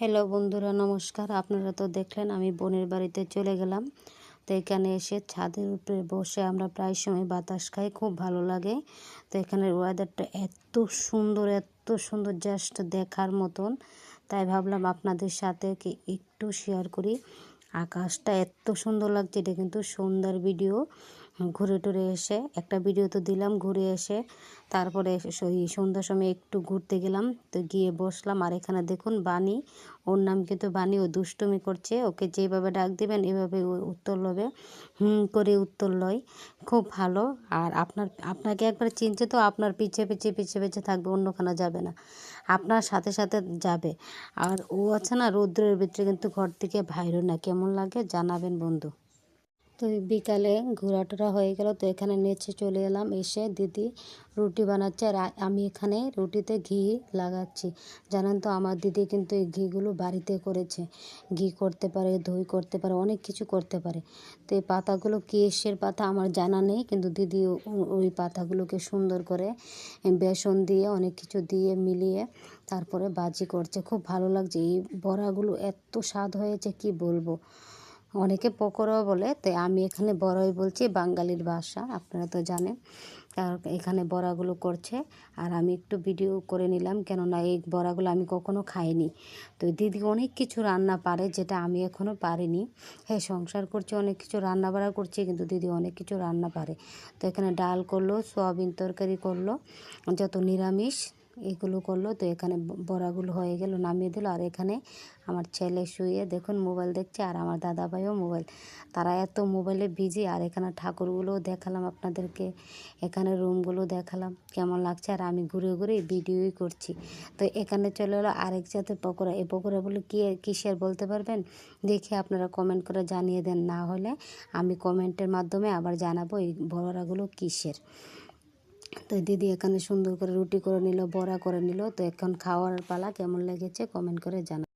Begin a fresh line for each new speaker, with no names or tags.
Hello বন্ধুরা, নমস্কার। আপনারা তো দেখলেন আমি বোনের বাড়িতে চলে গেলাম। তো এখানে এসে ছাদের উপরে বসে আমরা প্রায় সময় বাতাস খাই, খুব ভালো লাগে। তো এখানের ওয়েদারটা এত সুন্দর জাস্ট দেখার মতন। তাই ভাবলাম আপনাদের সাথে কি একটু শেয়ার করি। আকাশটা এত সুন্দর লাগছে, এটা কিন্তু সন্ধ্যার ভিডিও। ঘুরে টুরে এসে একটা ভিডিও তো দিলাম, ঘুরে এসে তারপরে ওই সন্ধ্যার সময় একটু ঘুরতে গেলাম। তো গিয়ে বসলাম, আর এখানে দেখুন বানি, ওর নাম কিন্তু বানি। ও দুষ্টুমি করছে, ওকে যেভাবে ডাক দিবেন এভাবে ও উত্তর লবে, করে উত্তর লয়। খুব ভালো। আর আপনাকে একবার চিনছে তো আপনার পিছে পিছে পিছে পিছে থাকবে, অন্যখানে যাবে না, আপনার সাথে সাথে যাবে। আর ও আছে না, রৌদ্রের ভিতরে কিন্তু ঘর থেকে বাইরে না। কেমন লাগে জানাবেন বন্ধু। তো বিকালে ঘোরাটোরা হয়ে গেল। তো এখানে নিচে চলে এলাম, এসে দিদি রুটি বানাচ্ছে, আর আমি এখানে রুটিতে ঘি লাগাচ্ছি। জানেন তো আমার দিদি কিন্তু এই ঘিগুলো বাড়িতে করেছে। ঘি করতে পারে, দই করতে পারে, অনেক কিছু করতে পারে। তো এই পাতাগুলো কিসের পাতা আমার জানা নেই, কিন্তু দিদি ওই পাতাগুলোকে সুন্দর করে বেসন দিয়ে অনেক কিছু দিয়ে মিলিয়ে তারপরে বাজি করছে। খুব ভালো লাগছে। এই বড়াগুলো এত স্বাদ হয়েছে কি বলবো। অনেকে পকোড়াও বলে, তাই আমি এখানে বড়াই বলছি, বাঙালির ভাষা আপনারা তো জানেন। আর এখানে বড়াগুলো করছে, আর আমি একটু ভিডিও করে নিলাম, কেননা এই বড়াগুলো আমি কখনো খাইনি। তো দিদি অনেক কিছু রান্না পারে, যেটা আমি এখনও পারিনি। হ্যাঁ, সংসার করছে, অনেক কিছু রান্না বাড়া করছে, কিন্তু দিদি অনেক কিছু রান্না পারে। তো এখানে ডাল করলো, সোয়াবিন তরকারি করলো, যত নিরামিষ এগুলো করলো। তো এখানে বড়াগুলো হয়ে গেল, নামিয়ে দিল। আর এখানে আমার ছেলে শুয়ে দেখুন মোবাইল দেখছে, আর আমার দাদাভাইও মোবাইল। তারা এত মোবাইলে বিজি। আর এখানে ঠাকুরগুলোও দেখালাম আপনাদেরকে, এখানে রুমগুলো দেখালাম কেমন লাগছে। আর আমি ঘুরে ঘুরে ভিডিওই করছি। তো এখানে চলে এলো আরেক জাতের পকোড়া। এই পকোড়াগুলো কিসের বলতে পারবেন? দেখে আপনারা কমেন্ট করে জানিয়ে দেন, না হলে আমি কমেন্টের মাধ্যমে আবার জানাবো এই বড়াগুলো কিসের। তো দিদি এখানে সুন্দর করে রুটি করে নিল, বড়া করে নিল। তো এখন খাওয়ার পালা, কেমন লেগেছে কমেন্ট করে জানা।